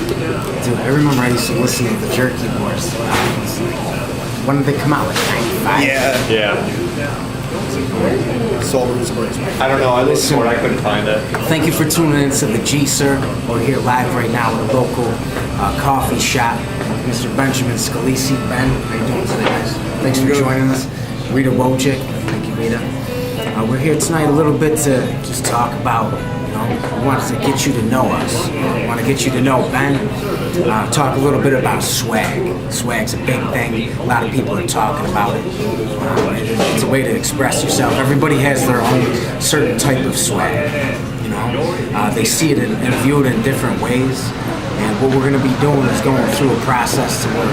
Dude, I remember I used to listen to the Jerky Boys. When did they come out? Like 95? Yeah. Soul Roots Boys. I don't know. I listened to it. I couldn't find it. Thank you for tuning in to the GSir. We're here live right now at a local coffee shop. Mr. Benjamin Scalisi. Ben, how you doing today, guys? Thanks for joining us. Rita Wojcik. Thank you, Rita. We're here tonight a little bit to just talk about, we wanted to get you to know us. We want to get you to know Ben. Talk a little bit about swag. Swag's a big thing. A lot of people are talking about it. It's a way to express yourself. Everybody has their own certain type of swag. They see it and view it in different ways. And what we're going to be doing is going through a process to work.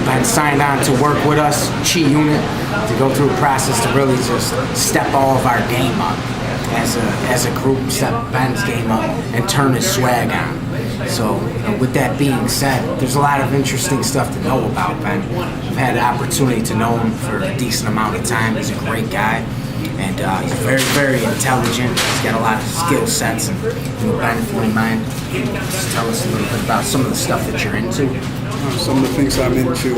Ben signed on to work with us, ChiUnit, to go through a process to really just step all of our game up as a group, step Ben's game up, and turn his swag on. So, with that being said, there's a lot of interesting stuff to know about Ben. I've had the opportunity to know him for a decent amount of time. He's a great guy, and he's very, very intelligent. He's got a lot of skill sets. And Ben, if you wouldn't mind, just tell us a little bit about some of the stuff that you're into. Some of the things I'm into,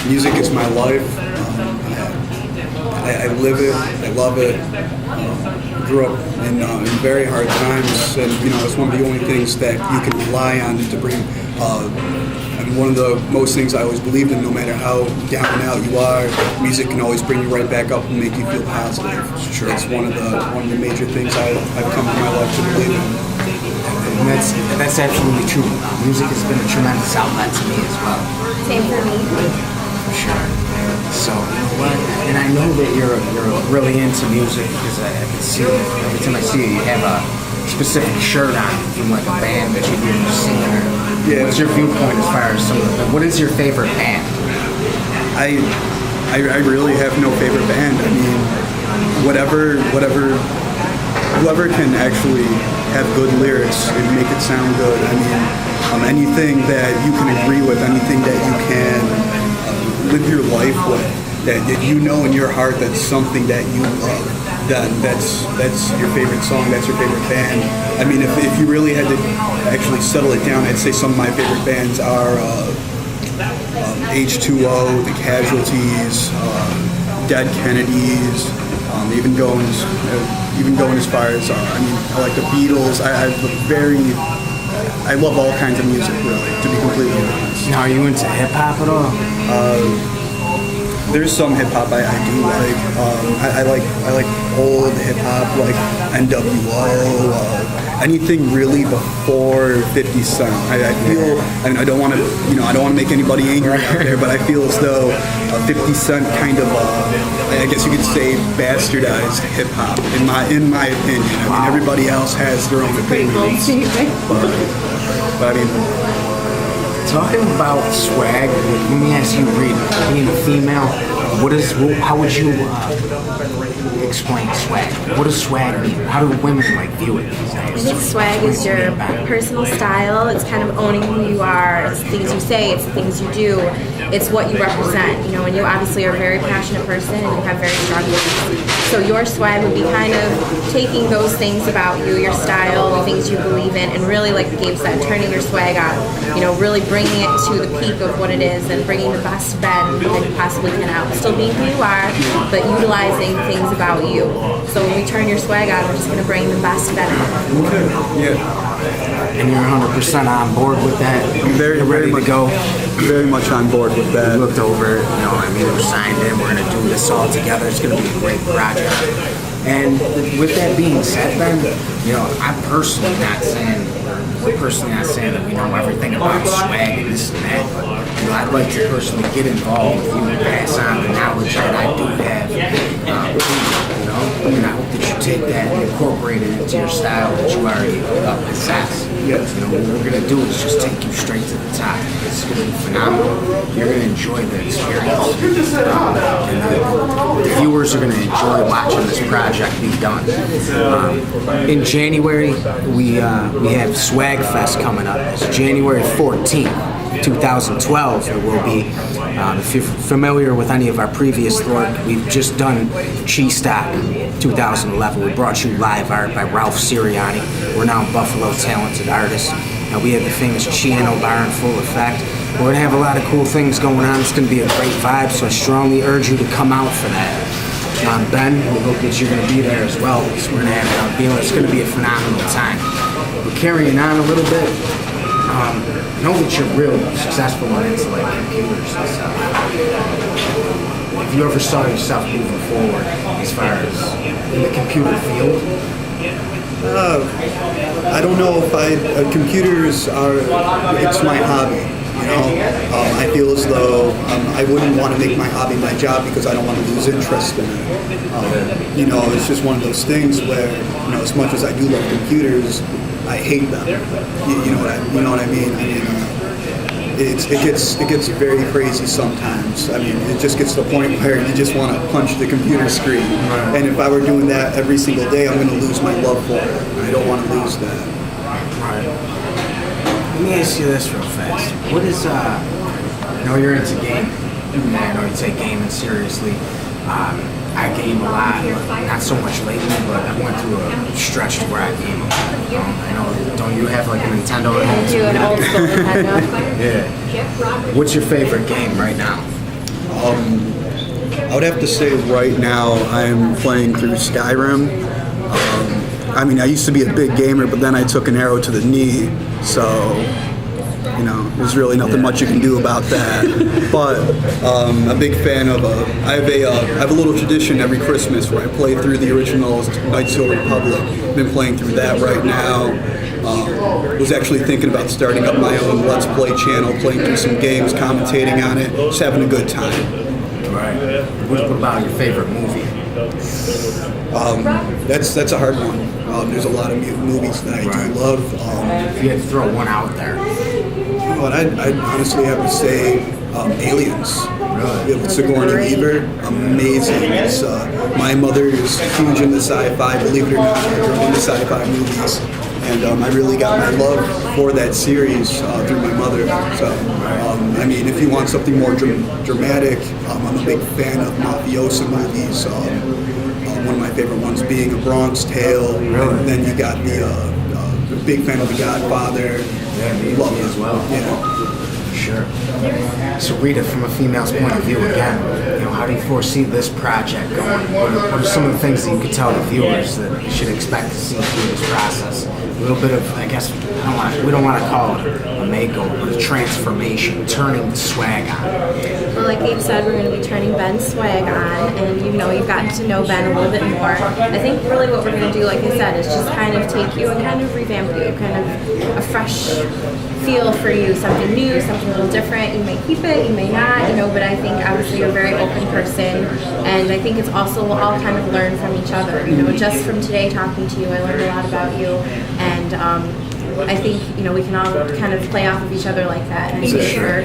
music is my life. I live it, I love it. Grew up in very hard times, and it's one of the only things that you can rely on to bring. One of the most things I always believed in, no matter how down and out you are, music can always bring you right back up and make you feel positive. Sure. It's one of the major things I've come to my life to believe in. And that's absolutely true. Music has been a tremendous outlet to me as well. Same for me. For sure. So, and I know that you're really into music because I can see every time I see you, you have a specific shirt on from like a band that you're singing. Yeah. What's your viewpoint as far as some of the? What is your favorite band? I really have no favorite band. I mean, whoever can actually have good lyrics and make it sound good. I mean, anything that you can agree with, anything that you can live your life with, that you know in your heart that's something that you love, that's your favorite song, that's your favorite band. I mean, if you really had to actually settle it down, I'd say some of my favorite bands are H2O, The Casualties, Dead Kennedys, even going as far as I like the Beatles. I love all kinds of music, really, to be completely honest. Now, are you into hip hop at all? There's some hip hop I do like. I like old hip hop, like NWO. Anything really before 50 Cent. I feel, and I don't want to make anybody angry out there, but I feel as though 50 Cent kind of, I guess you could say, bastardized hip hop. In my opinion. I mean, everybody else has their own opinions. But I mean, talking about swag, let me ask you, Rita, being a female, how would you explain swag? What does swag mean? How do women view it these days? I think swag is your personal style. It's kind of owning who you are. It's the things you say, it's the things you do. It's what you represent, and you obviously are a very passionate person and you have very strong beliefs. So your swag would be kind of taking those things about you, your style, the things you believe in, and really, like Gabe said, turning your swag on. Really bringing it to the peak of what it is and bringing the best Ben that you possibly can out. Still being who you are, but utilizing things about you. So when we turn your swag on, we're just going to bring the best Ben out. Yeah. And you're 100% on board with that? You're ready to go? Very much on board with that. We looked over it, we're signed in, we're going to do this all together. It's going to be a great project. And with that being said, Ben, I'm personally not saying that we know everything about swag and this and that, but I'd like to personally get involved with you and pass on the knowledge that I do have. And I hope that you take that and incorporate it into your style that you already possess. Yes. What we're going to do is just take you straight to the top. It's going to be phenomenal. You're going to enjoy the experience. And the viewers are going to enjoy watching this project be done. In January, we have Swag Fest coming up. It's January 14th, 2012. It will be. If you're familiar with any of our previous work, we've just done Chi-Stock 2011. We brought you live art by Ralph Sirianni. We're now Buffalo talented artists. We have the famous Chiano bar in full effect. We're gonna have a lot of cool things going on. It's gonna be a great vibe, so I strongly urge you to come out for that. Ben, we hope that you're gonna be there as well. So we're gonna have it's gonna be a phenomenal time. We're carrying on a little bit. I know that you're real successful when it's like computers and stuff. If you ever saw yourself moving forward as far as in the computer field? I don't know if computers are, it's my hobby, you know. I feel as though I wouldn't want to make my hobby my job because I don't want to lose interest in it. You know, it's just one of those things where, you know, as much as I do love computers, I hate them. You know what I mean? I mean, it gets very crazy sometimes. I mean, it just gets to the point where you just want to punch the computer screen. Right. And if I were doing that every single day, I'm going to lose my love for it. I don't want to lose that. Right. Let me ask you this real fast. What is, I know you're into gaming. I know you take gaming seriously. I game a lot, not so much lately, but I went through a stretch where I game a lot. I know, don't you have like a Nintendo? I do, an old school Nintendo. Yeah. What's your favorite game right now? I would have to say right now I'm playing through Skyrim. I mean, I used to be a big gamer, but then I took an arrow to the knee, so you know, there's really nothing much you can do about that. But I'm a big fan of I have a little tradition every Christmas where I play through the original Knights of the Republic. I've been playing through that right now. Was actually thinking about starting up my own Let's Play channel, playing through some games, commentating on it, just having a good time. Right. What about your favorite movie? That's a hard one. There's a lot of movies that I do love. If you had to throw one out there. But I'd honestly have to say Aliens. Really? With Sigourney Weaver, amazing. It's, my mother is huge into sci-fi, believe it or not, I grew up into sci-fi movies. And I really got my love for that series through my mother. So, I mean, if you want something more dramatic, I'm a big fan of mafioso movies. One of my favorite ones being A Bronx Tale. Really? And then you got the big fan of The Godfather. Yeah, me as well. Yeah. Sure. So Rita, from a female's point of view again, you know, how do you foresee this project going? What are some of the things that you could tell the viewers that you should expect to see through this process? A little bit of, I guess, we don't want to call it a makeover, but a transformation, turning the swag on. Well, like Gabe said, we're going to be turning Ben's swag on, and you know, you've gotten to know Ben a little bit more. I think really what we're going to do, like I said, is just kind of take you and kind of revamp you, kind of a fresh feel for you, something new, something a little different. You may keep it, you may not, you know, but I think obviously you're a very open person, and I think it's also we'll all kind of learn from each other. You know, just from today talking to you, I learned a lot about you, and I think, you know, we can all kind of play off of each other like that. And I think for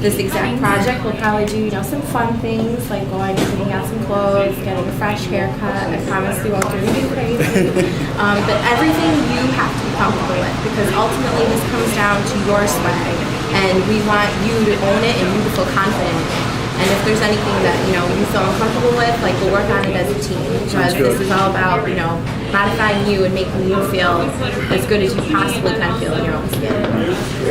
this exact project, we'll probably do, you know, some fun things like going and picking out some clothes, getting a fresh haircut. I promise we won't do anything crazy. But everything you have to be comfortable with, because ultimately this comes down to your swag, and we want you to own it and you to feel confident in it. And if there's anything that, you know, you feel uncomfortable with, like, we'll work on it as a team. Because this is all about, you know, modifying you and making you feel as good as you possibly can feel in your own skin.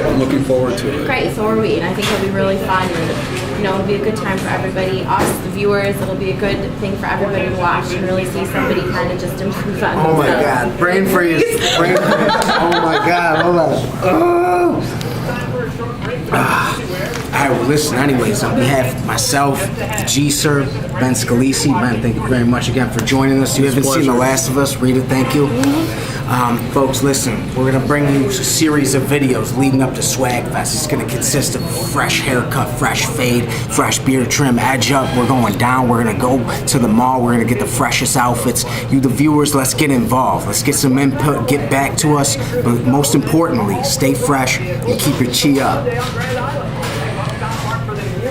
I'm looking forward to it. Great, so are we. And I think it'll be really fun. And, you know, it'll be a good time for everybody. Us, the viewers, it'll be a good thing for everybody to watch and really see somebody kind of just improve on Oh my themselves. God, brain freeze. Brain freeze. Oh my God, hold on. Oh. All right, well, listen, anyways, on behalf of myself, GSir, Ben Scalisi, Ben, thank you very much again for joining us. You haven't seen The Last of Us, Rita, thank you. Folks, listen, we're going to bring you a series of videos leading up to Swag Fest. It's going to consist of fresh haircut, fresh fade, fresh beard trim, edge up. We're going down. We're going to go to the mall. We're going to get the freshest outfits. You, the viewers, let's get involved. Let's get some input, get back to us. But most importantly, stay fresh and keep your chi up.